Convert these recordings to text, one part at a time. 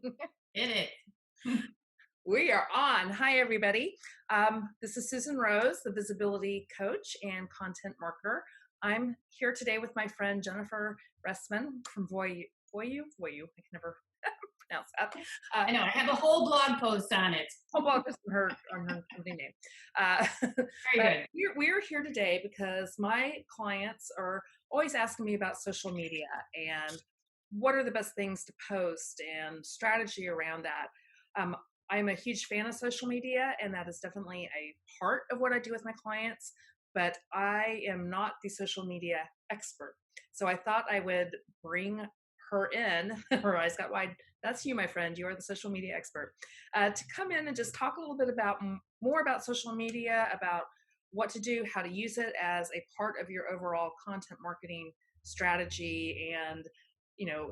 Did it. We are on. Hi, everybody. This is Susan Rose, the visibility coach and content marketer. I'm here today with my friend Jennifer Ressmann from Voyu. I can never pronounce that. I know. I have a whole blog post on it. Well, just on her company name. Very But good. we're here today because my clients are always asking me about social media and what are the best things to post and strategy around that. Um, I'm a huge fan of social media, and that is definitely a part of what I do with my clients. But I am not the social media expert. So I thought I would bring her in. Her eyes got wide. That's you, my friend. You are the social media expert. To come in and just talk a little bit about more about social media, about what to do, how to use it as a part of your overall content marketing strategy, and you know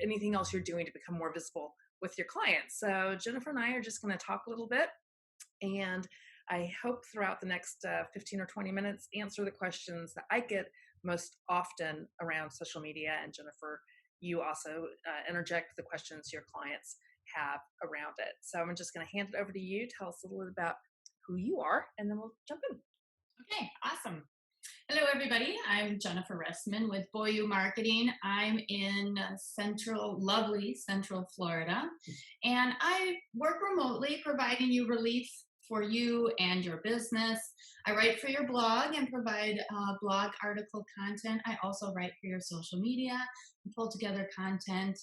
anything else you're doing to become more visible with your clients. So Jennifer and I are just going to talk a little bit, and I hope throughout the next 15 or 20 minutes answer the questions that I get most often around social media. And Jennifer, you also interject the questions your clients have around it. So I'm just going to hand it over to you. Tell us a little bit about who you are, and then we'll jump in. Okay, awesome. Hello, everybody. I'm Jennifer Ressmann with Voyu Marketing. I'm in lovely Central Florida, and I work remotely, providing you relief for you and your business. I write for your blog and provide blog article content. I also write for your social media and pull together content.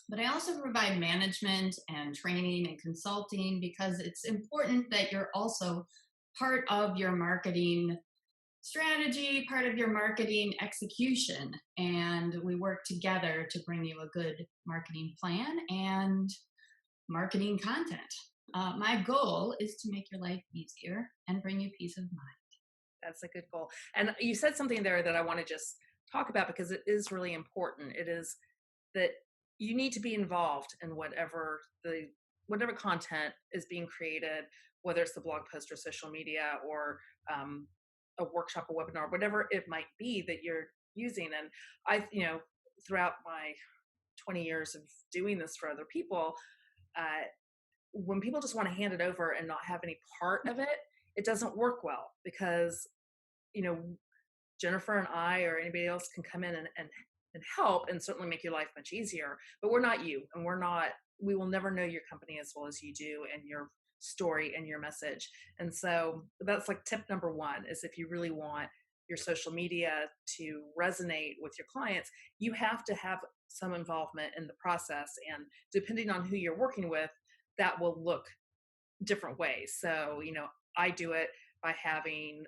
But I also provide management and training and consulting because it's important that you're also part of your marketing strategy, part of your marketing execution. And we work together to bring you a good marketing plan and marketing content. My goal is to make your life easier and bring you peace of mind. That's a good goal. And you said something there that I want to just talk about because it is really important. It is that you need to be involved in whatever content is being created, whether it's the blog post or social media or a workshop, a webinar, whatever it might be that you're using. And throughout my 20 years of doing this for other people, when people just want to hand it over and not have any part of it, it doesn't work well because, you know, Jennifer and I or anybody else can come in and help and certainly make your life much easier, but we're not you, and we will never know your company as well as you do and your story and your message. And so that's like tip number one is if you really want your social media to resonate with your clients, you have to have some involvement in the process. And depending on who you're working with, that will look different ways. So, I do it by having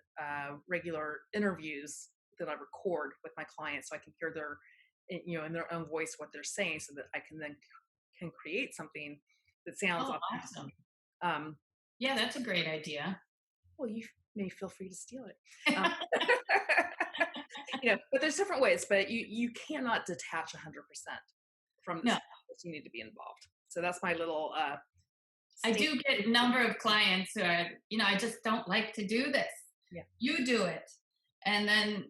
regular interviews that I record with my clients so I can hear in their own voice what they're saying so that I can create something that sounds Oh, authentic. awesome. Yeah, that's a great idea. Well, you may feel free to steal it. But there's different ways, but you cannot detach 100% from this. No, You need to be involved. So that's my little I do get a number of clients who are, I just don't like to do this. Yeah. You do it. And then,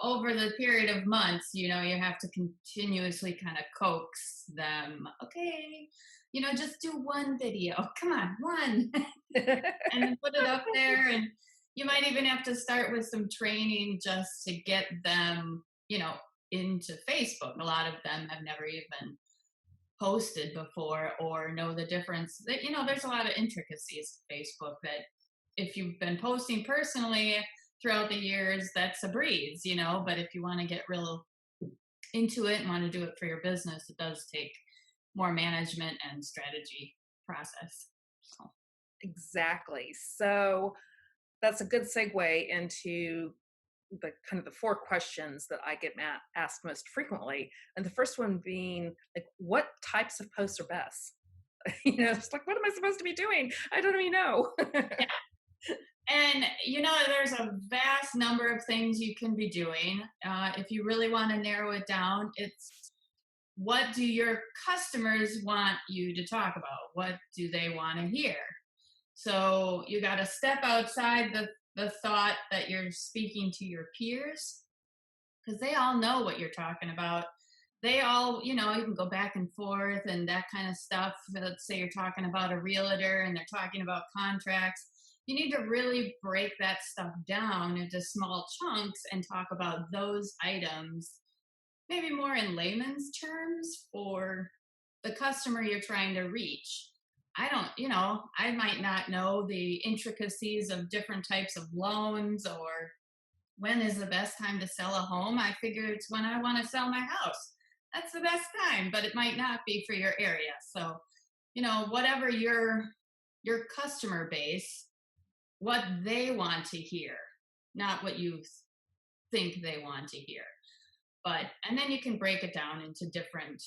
over the period of months, you have to continuously kind of coax them. Okay, just do one video. Come on, one. And then put it up there. And you might even have to start with some training just to get them, into Facebook. A lot of them have never even posted before or know the difference. That there's a lot of intricacies of Facebook that if you've been posting personally throughout the years, that's a breeze, but if you want to get real into it and want to do it for your business, it does take more management and strategy process. So. Exactly. So that's a good segue into the kind of the four questions that I get asked most frequently. And the first one being like, what types of posts are best? It's like, what am I supposed to be doing? I don't even know. Yeah. And, there's a vast number of things you can be doing. If you really want to narrow it down, it's what do your customers want you to talk about? What do they want to hear? So you got to step outside the thought that you're speaking to your peers because they all know what you're talking about. they all, you know, you can go back and forth and that kind of stuff. Let's say you're talking about a realtor and they're talking about contracts. You need to really break that stuff down into small chunks and talk about those items, maybe more in layman's terms for the customer you're trying to reach. I don't, you know, I might not know the intricacies of different types of loans or when is the best time to sell a home. I figure it's when I want to sell my house. That's the best time, but it might not be for your area. So, you know, whatever your customer base, what they want to hear, not what you think they want to hear. But and then you can break it down into different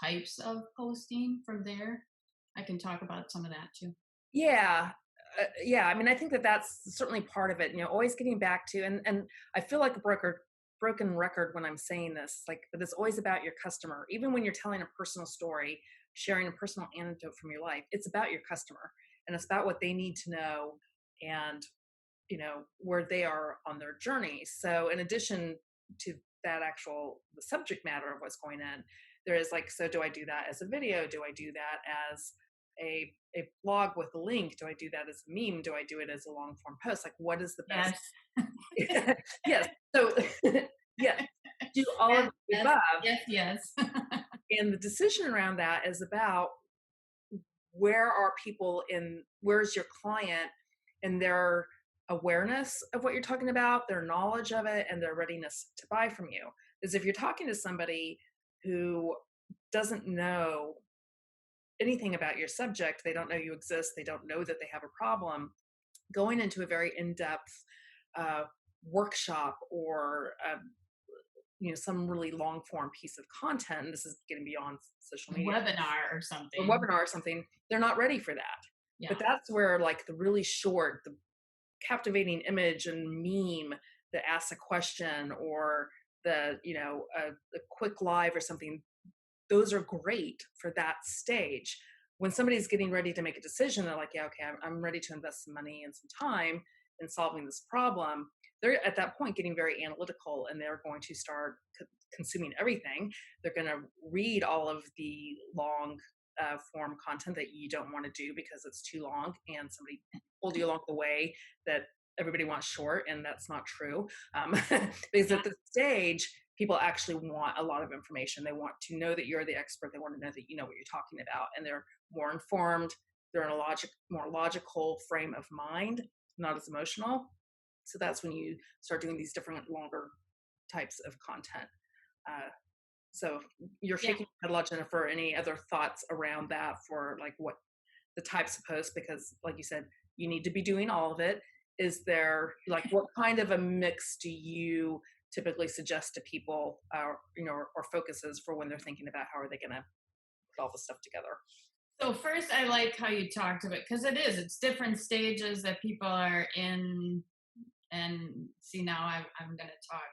types of posting from there. I can talk about some of that too. Yeah. Yeah. I mean, I think that that's certainly part of it, always getting back to, and I feel like a broken record when I'm saying this, like, but it's always about your customer. Even when you're telling a personal story, sharing a personal anecdote from your life, it's about your customer and it's about what they need to know and, where they are on their journey. So in addition to that the subject matter of what's going on, there is like, so do I do that as a video? Do I do that as a blog with a link? Do I do that as a meme? Do I do it as a long form post? Like, what is the best? Yes. Yes. So, yes, do all Yes, of the yes, above. yes, yes. And the decision around that is about where's your client and their awareness of what you're talking about, their knowledge of it, and their readiness to buy from you. Because if you're talking to somebody who doesn't know anything about your subject, they don't know you exist, they don't know that they have a problem, going into a very in-depth workshop or some really long form piece of content, and this is getting beyond social media, Webinar or or something. webinar or something, they're not ready for that. Yeah. But that's where, like, the really short, the captivating image and meme that asks a question, or a quick live or something, those are great for that stage. When somebody's getting ready to make a decision, they're like, yeah, okay, I'm ready to invest some money and some time in solving this problem. They're at that point getting very analytical, and they're going to start consuming everything. They're going to read all of the long form content that you don't want to do because it's too long, and somebody told you along the way that everybody wants short, and that's not true. Because at this stage, people actually want a lot of information. They want to know that you're the expert. They want to know that you know what you're talking about, and they're more informed. They're in a more logical frame of mind, not as emotional. So that's when you start doing these different longer types of content. So you're shaking your head a lot, Jennifer. Any other thoughts around that for like what the types of posts? Because like you said, you need to be doing all of it. Is there, like, what kind of a mix do you typically suggest to people, or focuses for when they're thinking about how are they going to put all this stuff together? So first, I like how you talked about, because it's different stages that people are in. And see, now I'm going to talk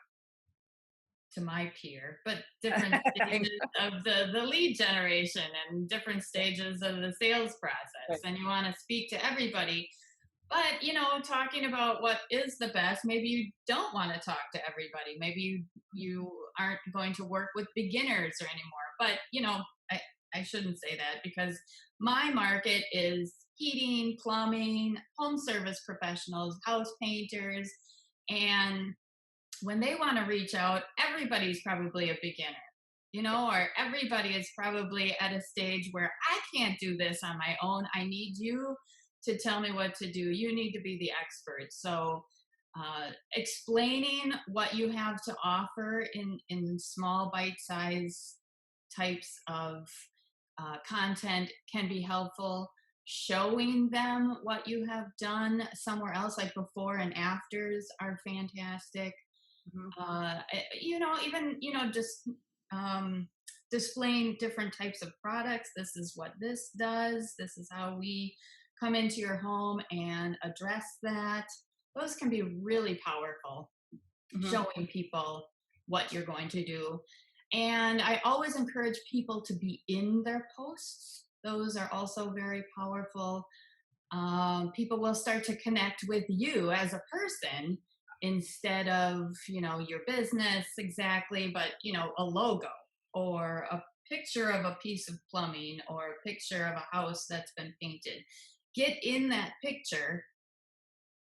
to my peer, but different stages of the lead generation and different stages of the sales process. Right. And you want to speak to everybody. But, talking about what is the best, maybe you don't want to talk to everybody. Maybe you aren't going to work with beginners or anymore. But, I shouldn't say that, because my market is heating, plumbing, home service professionals, house painters. And when they want to reach out, everybody's probably a beginner, or everybody is probably at a stage where I can't do this on my own. I need you to tell me what to do. You need to be the expert. So explaining what you have to offer in small bite-sized types of content can be helpful. Showing them what you have done somewhere else, like before and afters, are fantastic. Even just displaying different types of products. This is what this does. This is how we come into your home and address that. Those can be really powerful, showing people what you're going to do. And I always encourage people to be in their posts. Those are also very powerful. People will start to connect with you as a person instead of, your business exactly, but, a logo or a picture of a piece of plumbing or a picture of a house that's been painted. Get in that picture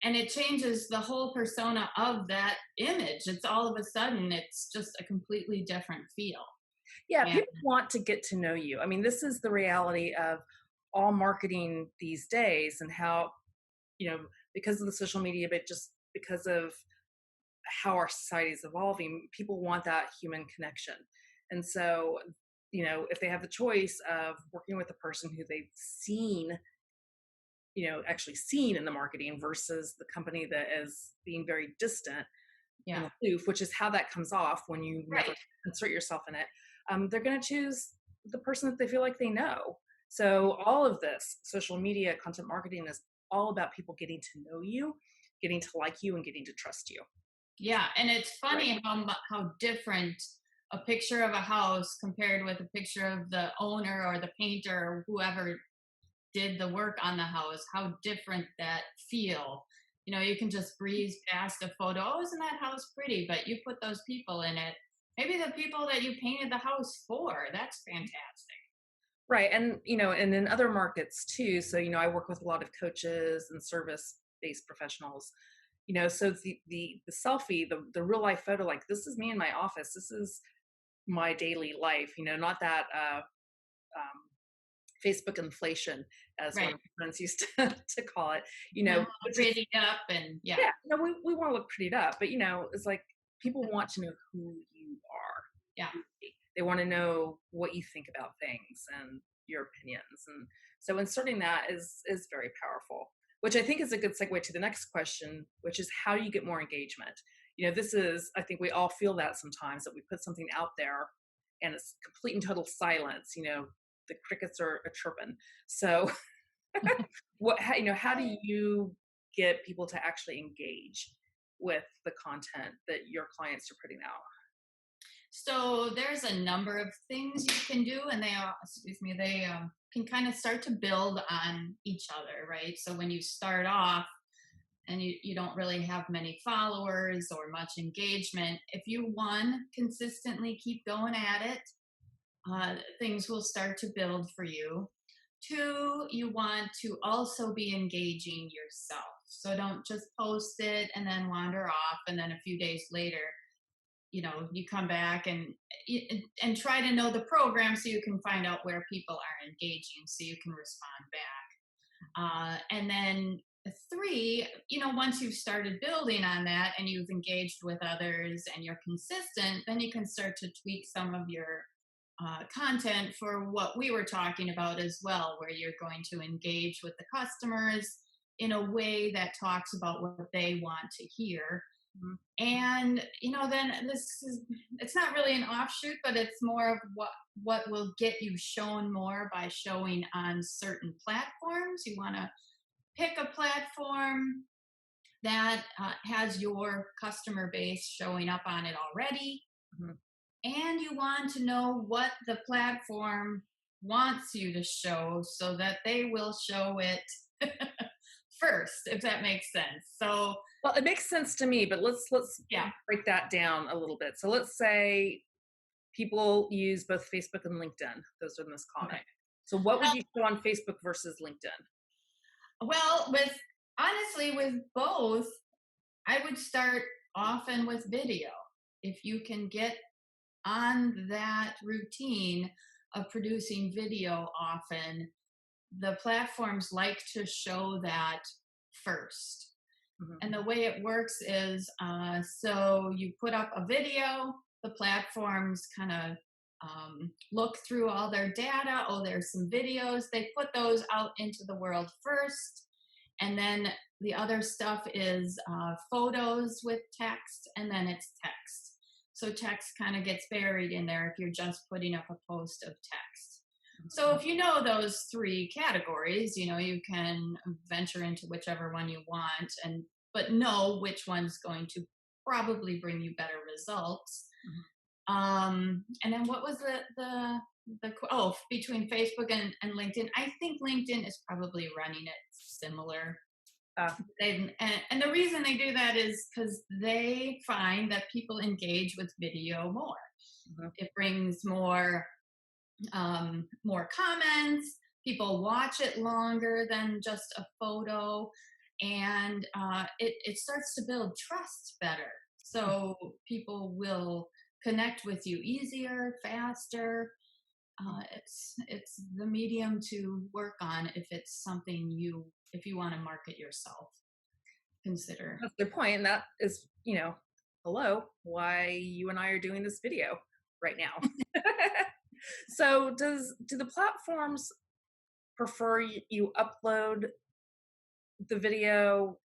and it changes the whole persona of that image. It's all of a sudden, it's just a completely different feel. Yeah, And people want to get to know you. I mean, this is the reality of all marketing these days, and how, because of the social media, but just because of how our society is evolving, people want that human connection. And so, if they have the choice of working with a person who they've seen, actually seen in the marketing versus the company that is being very distant and yeah, aloof, which is how that comes off when you never right. insert yourself in it, they're going to choose the person that they feel like they know. So all of this social media content marketing is all about people getting to know you, getting to like you, and getting to trust you. Yeah, and it's Right. funny how different a picture of a house compared with a picture of the owner or the painter or whoever did the work on the house, how different that feel. You can just breeze past a photo. Oh, isn't that house pretty? But you put those people in it. Maybe the people that you painted the house for. That's fantastic. Right. And, and in other markets too. So, I work with a lot of coaches and service based professionals, so the selfie, the real life photo, like, this is me in my office. This is my daily life, not that, um, Facebook inflation, as one Right. of my friends used to call it, No, which is, pretty up and yeah. yeah, we want to look prettied up, but, it's like people want to know who you are. Yeah. They want to know what you think about things and your opinions. And so inserting that is very powerful, which I think is a good segue to the next question, which is, how do you get more engagement? This is, I think we all feel that sometimes, that we put something out there and it's complete and total silence. The crickets are chirping. So how do you get people to actually engage with the content that your clients are putting out? So there's a number of things you can do, and they can kind of start to build on each other, right? So when you start off and you don't really have many followers or much engagement, if you consistently keep going at it, things will start to build for you. Two, you want to also be engaging yourself. So don't just post it and then wander off, and then a few days later you come back and try to know the program so you can find out where people are engaging so you can respond back. And then three, once you've started building on that and you've engaged with others and you're consistent, then you can start to tweak some of your content for what we were talking about as well, where you're going to engage with the customers in a way that talks about what they want to hear. Mhm. And then it's not really an offshoot, but it's more of what will get you shown more by showing on certain platforms. You want to pick a platform that has your customer base showing up on it already, Mhm. and you want to know what the platform wants you to show so that they will show it first, if that makes sense. So Well, it makes sense to me, but let's yeah. break that down a little bit. So let's say people use both Facebook and LinkedIn. Those are the most common. Okay. So what would you show on Facebook versus LinkedIn? Well, with both, I would start often with video. If you can get on that routine of producing video often, the platforms like to show that first. Mhm. And the way it works is so you put up a video, the platforms kind of look through all their data. Oh, there's some videos. They put those out into the world first. And then the other stuff is photos with text, and then it's text. So text kind of gets buried in there if you're just putting up a post of text. So if you know those three categories, you can venture into whichever one you want, but know which one's going to probably bring you better results. And then what was between Facebook and LinkedIn? I think LinkedIn is probably running it similar. Uh, And the reason they do that is because they find that people engage with video more. Mhm. It brings more comments. People watch it longer than just a photo, and it starts to build trust better. So people will connect with you easier, faster. It's the medium to work on if you want to market yourself. Consider. That's a good point. And that is, hello, why you and I are doing this video right now. So do the platforms prefer you upload the video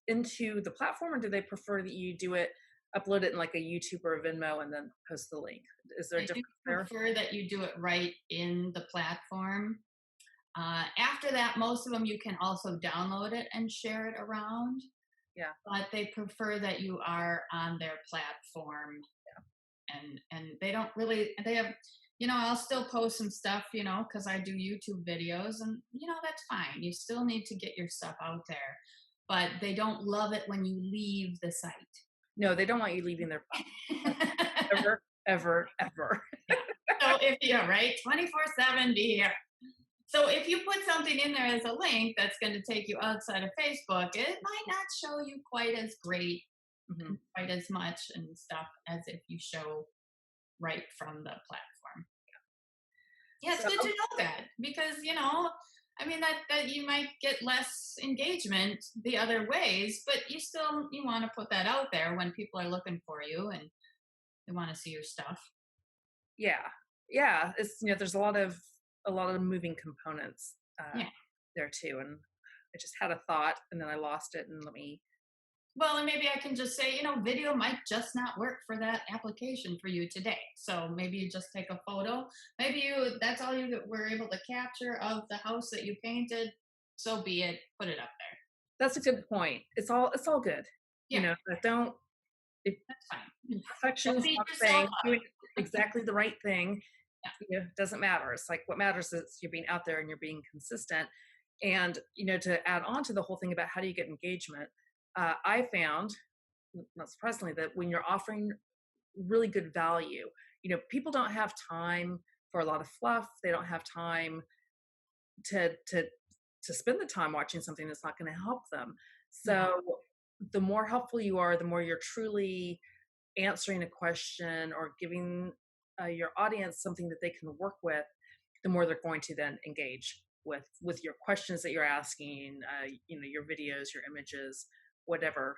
into the platform, or do they prefer that you upload it in like a YouTube or a Venmo and then post the link? Is there a I do difference there? prefer that you do it right in the platform. After that, most of them you can also download it and share it around, Yeah. but they prefer that you are on their platform. And they don't really, they have, I'll still post some stuff, because I do YouTube videos, and that's fine. You still need to get your stuff out there, but they don't love it when you leave the site. No, they don't want you leaving their platform ever, ever, ever. Yeah. So if you're right, 24/7, be here. So if you put something in there as a link that's going to take you outside of Facebook, it might not show you quite as great, Mhm. quite as much and stuff as if you show right from the platform. Yeah, it's So good to know that, because I mean that you might get less engagement the other ways, but you want to put that out there when people are looking for you and they want to see your stuff. yeah, yeah, it's there's a lot of moving components Yeah. there too, and I just had a thought and then I lost it, and let me. Well, and maybe I can just say, video might just not work for that application for you today. So maybe you just take a photo. Maybe that's all you were able to capture of the house that you painted. So be it. Put it up there. That's a good point. It's all good. Yeah, But don't. If that's fine. perfection Don't is beat not yourself saying up. doing exactly the right thing, Yeah. doesn't matter. It's like what matters is you're being out there and you're being consistent. And to add on to the whole thing about how do you get engagement, I found, not surprisingly, that when you're offering really good value, people don't have time for a lot of fluff. They don't have time to spend the time watching something that's not going to help them. Yeah. So the more helpful you are, the more you're truly answering a question or giving your audience something that they can work with, the more they're going to then engage with your questions that you're asking, your videos, your images, whatever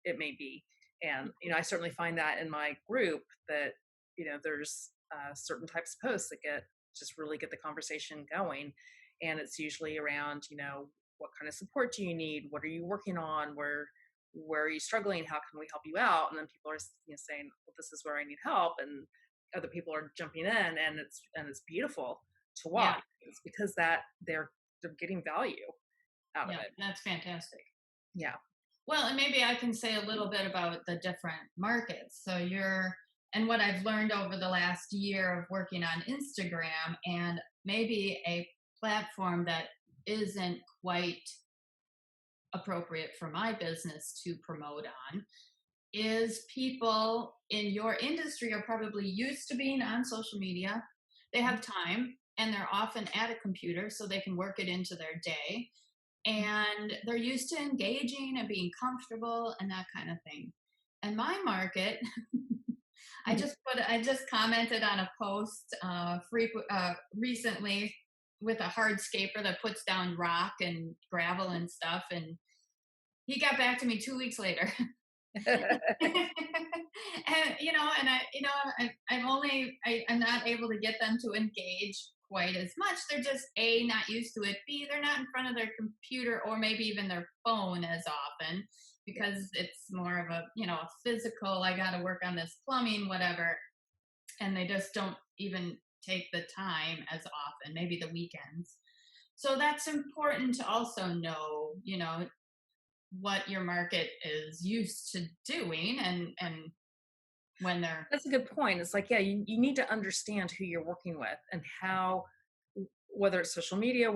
it may be. And I certainly find that in my group that there's certain types of posts that really get the conversation going, and it's usually around what kind of support do you need, what are you working on, where are you struggling, how can we help you out, and then people are saying, well, this is where I need help, and other people are jumping in, and it's beautiful to Yeah. watch. It's because that they're getting value out of Yeah. it. That's fantastic. Yeah. Well, and maybe I can say a little bit about the different markets. And what I've learned over the last year of working on Instagram, and maybe a platform that isn't quite appropriate for my business to promote on, is people in your industry are probably used to being on social media. They have time and they're often at a computer so they can work it into their day, and they're used to engaging and being comfortable and that kind of thing. And my market, I just commented on a post recently with a hardscaper that puts down rock and gravel and stuff, and he got back to me 2 weeks later. And I'm not able to get them to engage quite as much. They're just A, not used to it, B, they're not in front of their computer or maybe even their phone as often, because it's more of a physical, I got to work on this plumbing, whatever, and they just don't even take the time as often, maybe the weekends. So that's important to also know, what your market is used to doing, and when they're. That's a good point. It's like, yeah, you need to understand who you're working with and how, whether it's social media,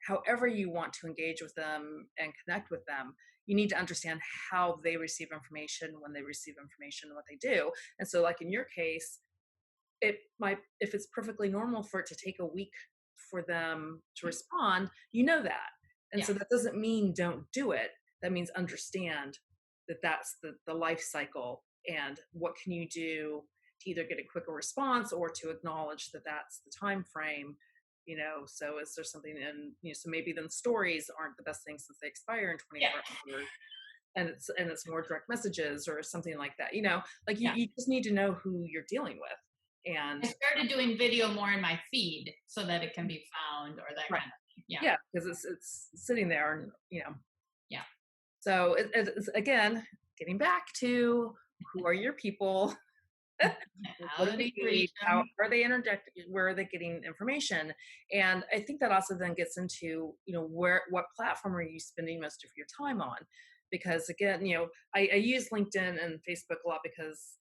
however you want to engage with them and connect with them, you need to understand how they receive information, when they receive information, what they do. And so, like in your case, it might, if it's perfectly normal for it to take a week for them to respond, you know that. And Yeah. so that doesn't mean don't do it. That means understand that that's the life cycle, and what can you do to either get a quicker response or to acknowledge that that's the time frame. So is there something in, so maybe then stories aren't the best thing since they expire in Yeah. 24 hours, and it's more direct messages or something like that. Like Yeah. you just need to know who you're dealing with. And I started doing video more in my feed so that it can be found, or that right. kind of thing. Yeah. Yeah, because it's sitting there, and Yeah. so it's again getting back to who are your people. How What do do they you need? reach How them? are they interjecting? Where are they getting information? And I think that also then gets into, what platform are you spending most of your time on? Because again, I use LinkedIn and Facebook a lot because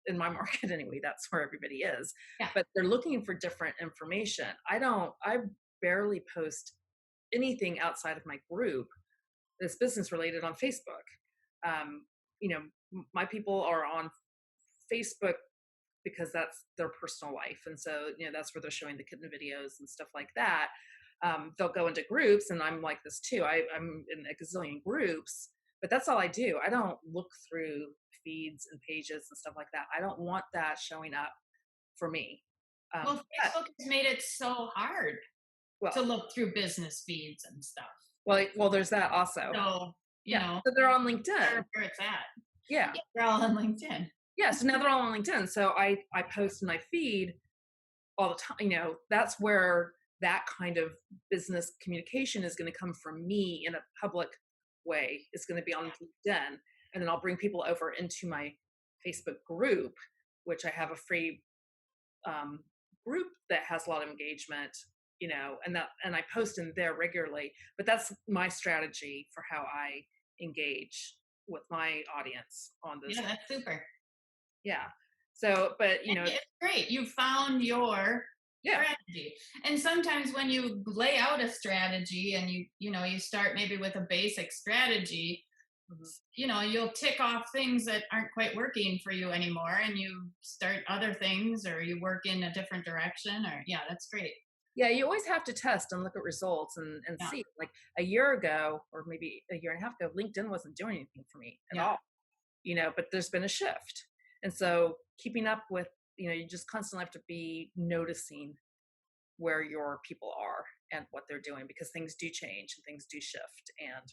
in my market anyway, that's where everybody is. Yeah. But they're looking for different information. I barely post anything outside of my group that's business related on Facebook. Um, my people are on Facebook because that's their personal life. And so, that's where they're showing the kitten videos and stuff like that. They'll go into groups, and I'm like this too. I'm in a gazillion groups, but that's all I do. I don't look through feeds and pages and stuff like that. I don't want that showing up for me. Well, Facebook has made it so hard Well, to look through business feeds and stuff. well, there's that also. So, so they're on LinkedIn. Where it's at. Yeah. They're all on LinkedIn. Yeah. So now they're all on LinkedIn. So I post in my feed all the time. That's where that kind of business communication is going to come from me in a public way. It's going to be on LinkedIn, and then I'll bring people over into my Facebook group, which I have a free group that has a lot of engagement, and I post in there regularly. But that's my strategy for how I engage with my audience on this. Yeah, that's super. Yeah. So, but it's great. You found your strategy. And sometimes when you lay out a strategy and you start maybe with a basic strategy, you'll tick off things that aren't quite working for you anymore, and you start other things, or you work in a different direction, or that's great. Yeah, you always have to test and look at results and see. Like a year ago, or maybe a year and a half ago, LinkedIn wasn't doing anything for me at all. But there's been a shift. And so keeping up with, you just constantly have to be noticing where your people are and what they're doing, because things do change and things do shift. And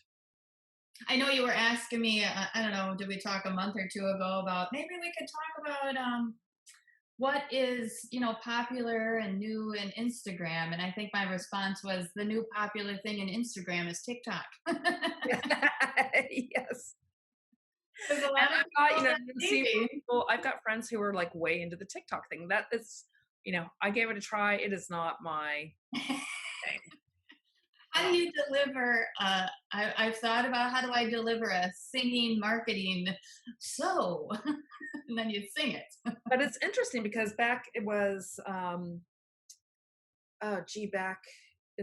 I know you were asking me, I don't know, did we talk a month or two ago about maybe we could talk about what is, popular and new in Instagram? And I think my response was the new popular thing in Instagram is TikTok. Yes. There's a lot of people, I've got friends who are like way into the TikTok thing. That is, I gave it a try. It is not my thing. How do you deliver? I've thought about how do I deliver a singing marketing and then you sing it. But it's interesting because back in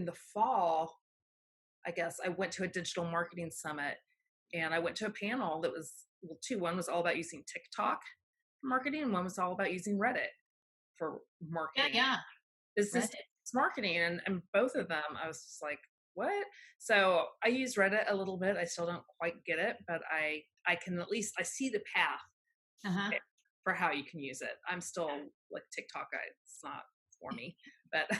the fall, I guess I went to a digital marketing summit, and I went to a panel that was, two. One was all about using TikTok for marketing, and one was all about using Reddit for marketing. Yeah. Business marketing, and both of them, I was just like, what? So I use Reddit a little bit. I still don't quite get it, but I can at least, I see the path for how you can use it. I'm still like TikTok, it's not for me, but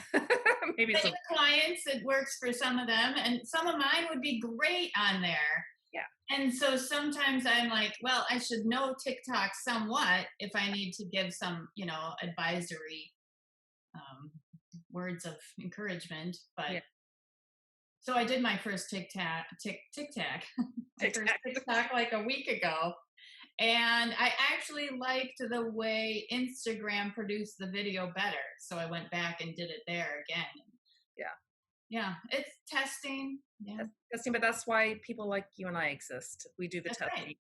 maybe some clients, it works for some of them, and some of mine would be great on there. Yeah. And so sometimes I'm like, well, I should know TikTok somewhat if I need to give some, advisory words of encouragement. But so I did my first TikTok like a week ago. And I actually liked the way Instagram produced the video better. So I went back and did it there again. Yeah, it's testing. Yeah. Testing, but that's why people like you and I exist. We do the testing. Right.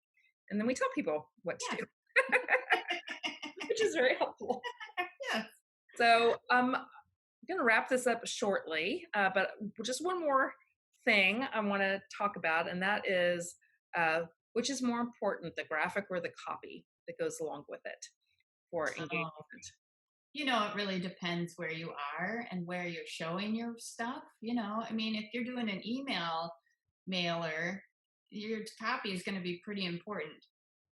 And then we tell people what to do. Which is very helpful. Yeah. So going to wrap this up shortly, but just one more thing I want to talk about, and that is which is more important, the graphic or the copy that goes along with it for engagement? Oh, it really depends where you are and where you're showing your stuff. I mean, if you're doing an email mailer, your copy is going to be pretty important.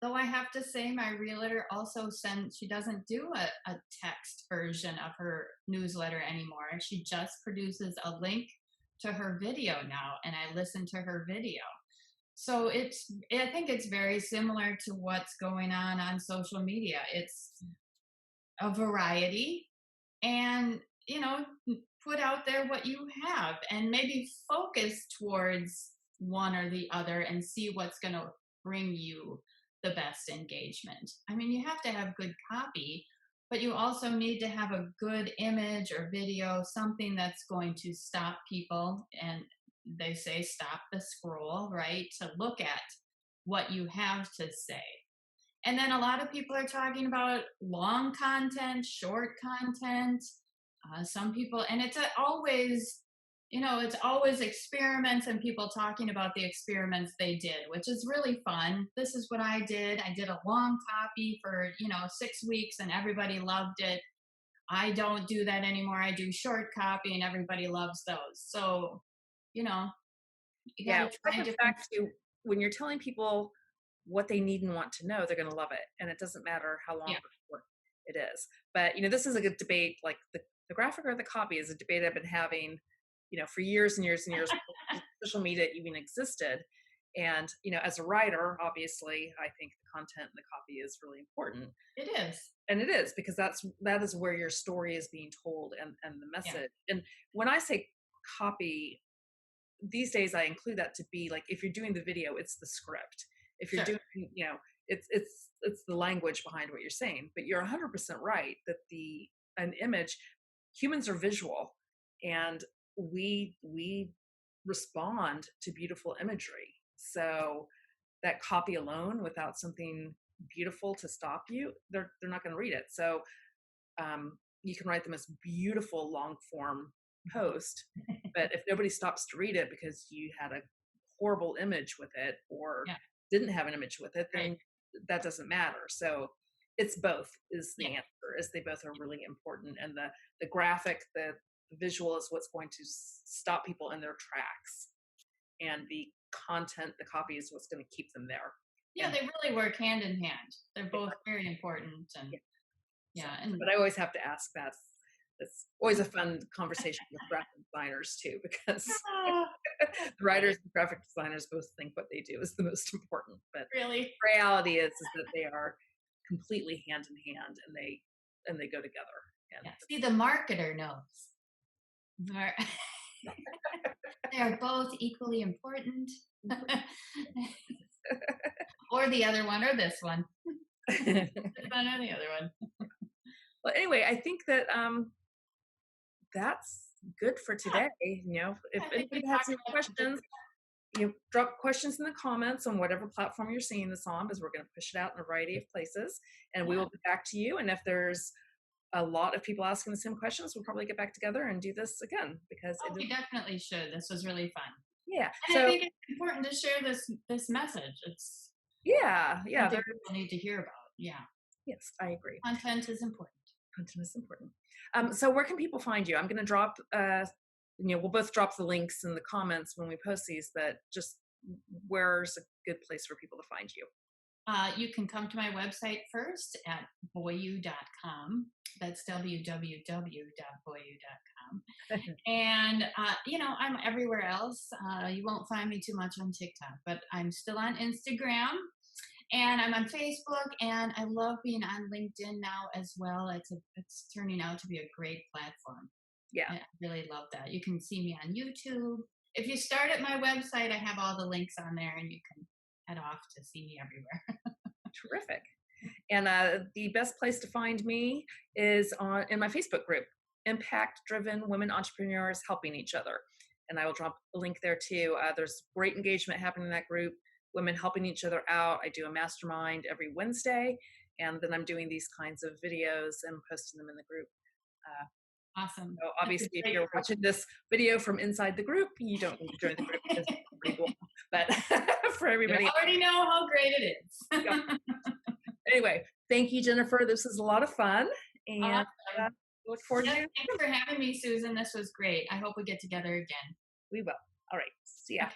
Though I have to say, my realtor also sends, she doesn't do a text version of her newsletter anymore. She just produces a link to her video now, and I listen to her video. So I think it's very similar to what's going on social media. It's a variety, and, put out there what you have and maybe focus towards one or the other and see what's going to bring you the best engagement. I mean, you have to have good copy, but you also need to have a good image or video, something that's going to stop people. And they say stop the scroll, right? To look at what you have to say. And then a lot of people are talking about long content, short content. Some people, and it's always experiments and people talking about the experiments they did, which is really fun. This is what I did. I did a long copy for, 6 weeks and everybody loved it. I don't do that anymore. I do short copy and everybody loves those. So, you know, you got Yeah, to that try comes different. back to when you're telling people what they need and want to know, they're going to love it. And it doesn't matter how long Yeah, or short it is. But, this is a good debate. Like the graphic or the copy is a debate I've been having, for years and years and years before social media even existed. And, as a writer, obviously, I think the content and the copy is really important. it is. And it is, because that is where your story is being told, and the Yeah, message. And when I say copy, these days I include that to be like, if you're doing the video, it's the script. If you're sure. doing, it's the language behind what you're saying. But you're 100% right that an image, humans are visual, and we respond to beautiful imagery. So that copy alone, without something beautiful to stop you, they're not going to read it. So you can write the most beautiful long form post, but if nobody stops to read it because you had a horrible image with it, or Yeah, didn't have an image with it, right. then that doesn't matter. So it's both is the Yeah, answer, is they both are really important. And the graphic, the visual is what's going to stop people in their tracks, and the content, the copy, is what's going to keep them there. yeah, And they really work hand in hand. They're both very important, and so, yeah, and but I always have to ask that. It's always a fun conversation with graphic designers too, because ah, the writers and graphic designers both think what they do is the most important. But really, the reality is that they are completely hand in hand, and they go together. And yeah. See, the marketer knows. Mar- they are both equally important, or the other one, or this one, this one or the other one. well, anyway, I think that that's good for Yeah, today. If I think we anybody has talked any about some good questions, drop questions in the comments on whatever platform you're seeing this on, because we're going to push it out in a variety of places, and we stuff. will get back to you. And if there's a lot of people asking the same questions, we'll probably get back together and do this again, because Oh, it is, we definitely should. This was really fun, yeah. and I So think it's important to share this message. It's yeah, something there, people need to hear about. Yeah, yes, I agree. content is important. Content is important. So where can people find you? I'm going to drop, we'll both drop the links in the comments when we post these, but just where's a good place for people to find you? You can come to my website first at boyu.com. That's www.boyu.com. And, I'm everywhere else. You won't find me too much on TikTok, but I'm still on Instagram and I'm on Facebook, and I love being on LinkedIn now as well. It's turning out to be a great platform. Yeah, I really love that. You can see me on YouTube. If you start at my website, I have all the links on there, and you can head off to see me everywhere. terrific. And the best place to find me is in my Facebook group, Impact Driven Women Entrepreneurs Helping Each Other. And I will drop a link there too. There's great engagement happening in that group, women helping each other out. I do a mastermind every Wednesday, and then I'm doing these kinds of videos and posting them in the group. Awesome. So That's a obviously, if great you're group. watching this video from inside the group, you don't need to join the group because it's pretty cool. But for You everybody else, already know how great it is. yeah. Anyway, thank you, Jennifer. This was a lot of fun, and Awesome. look forward Yes, to thanks for having me, Susan. This was great. I hope we get together again. we will. All right. See ya. Okay.